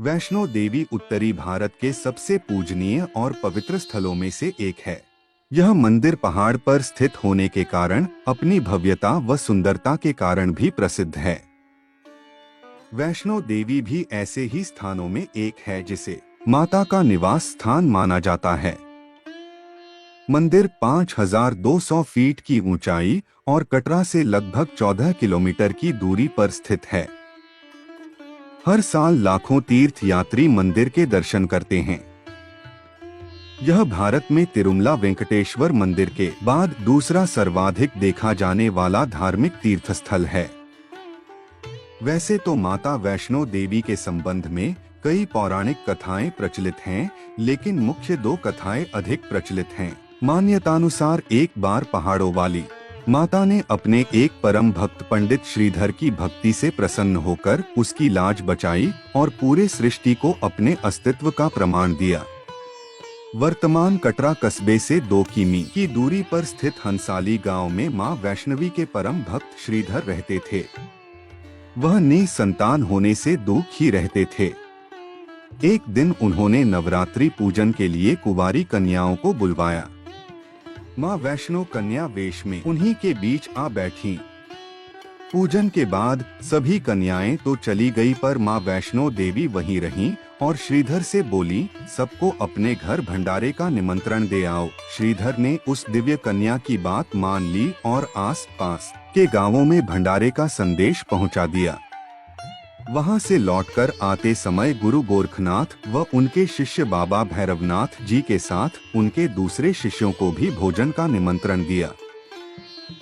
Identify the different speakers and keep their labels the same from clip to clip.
Speaker 1: वैष्णो देवी उत्तरी भारत के सबसे पूजनीय और पवित्र स्थलों में से एक है। यह मंदिर पहाड़ पर स्थित होने के कारण अपनी भव्यता व सुंदरता के कारण भी प्रसिद्ध है। वैष्णो देवी भी ऐसे ही स्थानों में एक है जिसे माता का निवास स्थान माना जाता है। मंदिर 5200 फीट की ऊंचाई और कटरा से लगभग 14 किलोमीटर की दूरी पर स्थित है। हर साल लाखों तीर्थ यात्री मंदिर के दर्शन करते हैं। यह भारत में तिरुमला वेंकटेश्वर मंदिर के बाद दूसरा सर्वाधिक देखा जाने वाला धार्मिक तीर्थस्थल है। वैसे तो माता वैष्णो देवी के संबंध में कई पौराणिक कथाएं प्रचलित हैं, लेकिन मुख्य दो कथाएं अधिक प्रचलित हैं। मान्यतानुसार एक बार पहाड़ों वाली माता ने अपने एक परम भक्त पंडित श्रीधर की भक्ति से प्रसन्न होकर उसकी लाज बचाई और पूरे सृष्टि को अपने अस्तित्व का प्रमाण दिया। वर्तमान कटरा कस्बे से 2 किमी की दूरी पर स्थित हंसाली गांव में मां वैष्णवी के परम भक्त श्रीधर रहते थे। वह निसंतान होने से दुख ही रहते थे। एक दिन उन्होंने नवरात्रि पूजन के लिए कुंवारी कन्याओं को बुलवाया। मां वैष्णो कन्या वेश में उन्हीं के बीच आ बैठी। पूजन के बाद सभी कन्याएं तो चली गई, पर मां वैष्णो देवी वहीं रहीं और श्रीधर से बोली, सबको अपने घर भंडारे का निमंत्रण दे आओ। श्रीधर ने उस दिव्य कन्या की बात मान ली और आस-पास के गांवों में भंडारे का संदेश पहुंचा दिया। वहां से लौटकर आते समय गुरु गोरखनाथ व उनके शिष्य बाबा भैरवनाथ जी के साथ उनके दूसरे शिष्यों को भी भोजन का निमंत्रण दिया।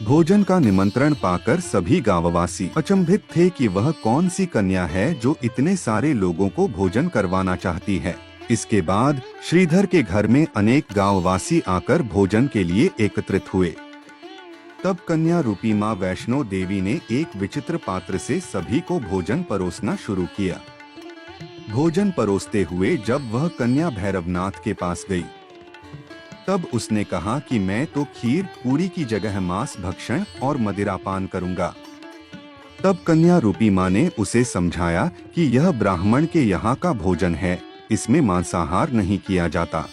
Speaker 1: भोजन का निमंत्रण पाकर सभी गांववासी अचंभित थे कि वह कौन सी कन्या है जो इतने सारे लोगों को भोजन करवाना चाहती है। इसके बाद श्रीधर के घर में अनेक गांववासी आकर भोजन के लिए एकत्रित हुए। तब कन्या रूपी मां वैष्णो देवी ने एक विचित्र पात्र से सभी को भोजन परोसना शुरू किया। भोजन परोसते हुए जब वह कन्या भैरवनाथ के पास गई, तब उसने कहा कि मैं तो खीर पूरी की जगह मांस भक्षण और मदिरा पान करूंगा। तब कन्या रूपी मां ने उसे समझाया कि यह ब्राह्मण के यहाँ का भोजन है, इसमें मांसाहार नहीं किया जाता।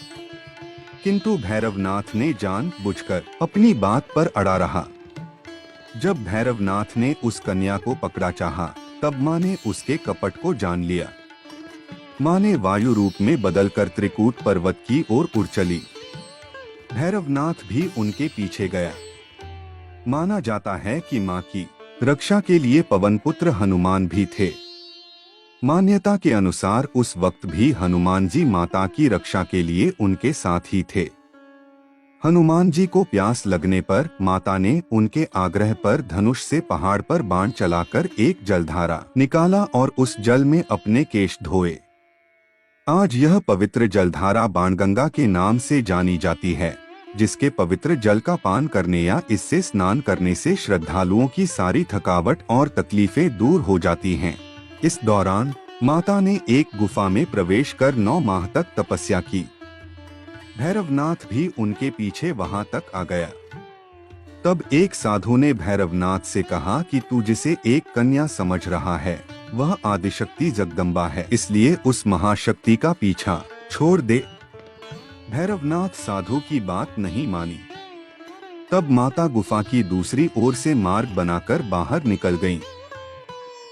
Speaker 1: किंतु भैरवनाथ ने जानबूझकर अपनी बात पर अड़ा रहा। जब भैरवनाथ ने उस कन्या को पकड़ा चाहा, तब मां ने उसके कपट को जान लिया। मां ने वायु रूप में बदलकर त्रिकूट पर्वत की ओर उड़ चली। भैरवनाथ भी उनके पीछे गया। माना जाता है कि मां की रक्षा के लिए पवनपुत्र हनुमान भी थे। मान्यता के अनुसार उस वक्त भी हनुमान जी माता की रक्षा के लिए उनके साथ ही थे। हनुमान जी को प्यास लगने पर माता ने उनके आग्रह पर धनुष से पहाड़ पर बाण चलाकर एक जलधारा निकाला और उस जल में अपने केश धोए। आज यह पवित्र जलधारा बाणगंगा के नाम से जानी जाती है, जिसके पवित्र जल का पान करने या इससे स्नान करने से श्रद्धालुओं की सारी थकावट और तकलीफें दूर हो जाती हैं। इस दौरान माता ने एक गुफा में प्रवेश कर 9 माह तक तपस्या की। भैरवनाथ भी उनके पीछे वहां तक आ गया। तब एक साधु ने भैरवनाथ से कहा कि तू जिसे एक कन्या समझ रहा है, वह आदिशक्ति जगदम्बा है, इसलिए उस महाशक्ति का पीछा छोड़ दे। भैरवनाथ साधु की बात नहीं मानी। तब माता गुफा की दूसरी ओर से मार्ग बनाकर बाहर निकल गईं।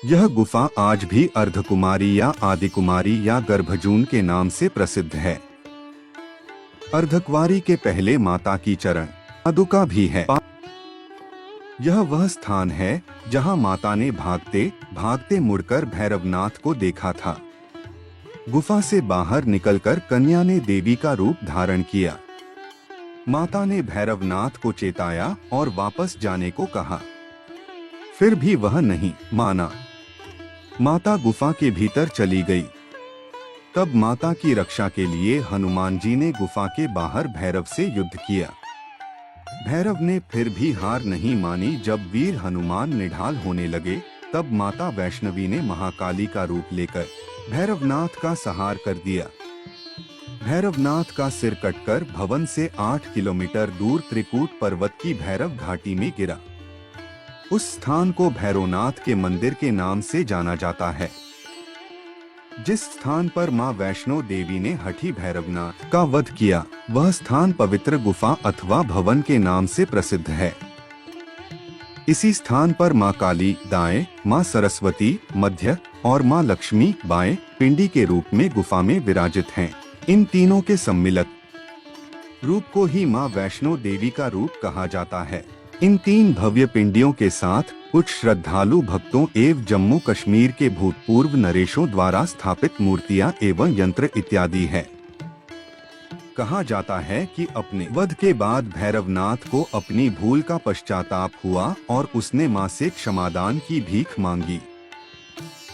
Speaker 1: यह गुफा आज भी अर्धकुमारी या आदिकुमारी या गर्भजून के नाम से प्रसिद्ध है। अर्धकुमारी के पहले माता की चरण पादुका भी है। यह वह स्थान है जहां माता ने भागते भागते मुड़कर भैरवनाथ को देखा था। गुफा से बाहर निकलकर कन्या ने देवी का रूप धारण किया। माता ने भैरवनाथ को चेताया और वापस जाने को कहा, फिर भी वह नहीं माना। माता गुफा के भीतर चली गई। तब माता की रक्षा के लिए हनुमान जी ने गुफा के बाहर भैरव से युद्ध किया। भैरव ने फिर भी हार नहीं मानी। जब वीर हनुमान निढाल होने लगे, तब माता वैष्णवी ने महाकाली का रूप लेकर भैरवनाथ का संहार कर दिया। भैरवनाथ का सिर कटकर भवन से 8 किलोमीटर दूर त्रिकूट पर्वत की भैरव घाटी में गिरा। उस स्थान को भैरवनाथ के मंदिर के नाम से जाना जाता है। जिस स्थान पर मां वैष्णो देवी ने हठी भैरवनाथ का वध किया, वह स्थान पवित्र गुफा अथवा भवन के नाम से प्रसिद्ध है। इसी स्थान पर मां काली दाएं, मां सरस्वती मध्य और मां लक्ष्मी बाएं पिंडी के रूप में गुफा में विराजित हैं। इन तीनों के सम्मिलित रूप को ही मां वैष्णो देवी का रूप कहा जाता है। इन तीन भव्य पिंडियों के साथ कुछ श्रद्धालु भक्तों एवं जम्मू कश्मीर के भूतपूर्व नरेशों द्वारा स्थापित मूर्तियां एवं यंत्र इत्यादि है। कहा जाता है कि अपने वध के बाद भैरवनाथ को अपनी भूल का पश्चाताप हुआ और उसने मां से क्षमादान की भीख मांगी।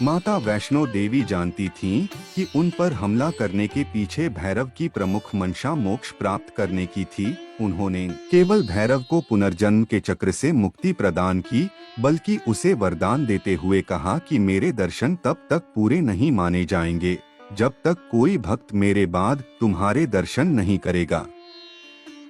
Speaker 1: माता वैष्णो देवी जानती थीं कि उन पर हमला करने के पीछे भैरव की प्रमुख मंशा मोक्ष प्राप्त करने की थी। उन्होंने केवल भैरव को पुनर्जन्म के चक्र से मुक्ति प्रदान की, बल्कि उसे वरदान देते हुए कहा कि मेरे दर्शन तब तक पूरे नहीं माने जाएंगे जब तक कोई भक्त मेरे बाद तुम्हारे दर्शन नहीं करेगा।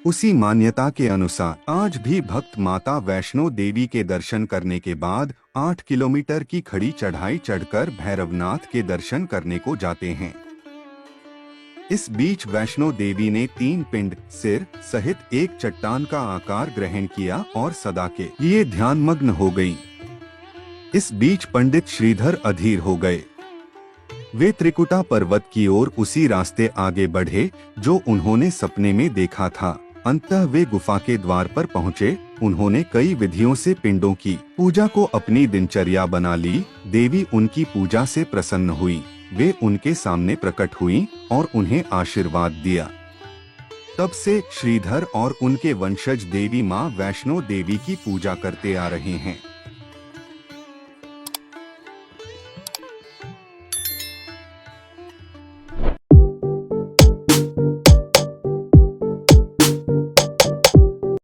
Speaker 1: उसी मान्यता के अनुसार आज भी भक्त माता वैष्णो देवी के दर्शन करने के बाद 8 किलोमीटर की खड़ी चढ़ाई चढ़कर भैरवनाथ के दर्शन करने को जाते हैं। इस बीच वैष्णो देवी ने 3 पिंड सिर सहित एक चट्टान का आकार ग्रहण किया और सदा के लिए ध्यानमग्न हो गयी। इस बीच पंडित श्रीधर अधीर हो गए। वे त्रिकुटा पर्वत की ओर उसी रास्ते आगे बढ़े जो उन्होंने सपने में देखा था। अंततः वे गुफा के द्वार पर पहुँचे। उन्होंने कई विधियों से पिंडों की पूजा को अपनी दिनचर्या बना ली। देवी उनकी पूजा से प्रसन्न हुई। वे उनके सामने प्रकट हुई और उन्हें आशीर्वाद दिया। तब से श्रीधर और उनके वंशज देवी मां वैष्णो देवी की पूजा करते आ रहे हैं।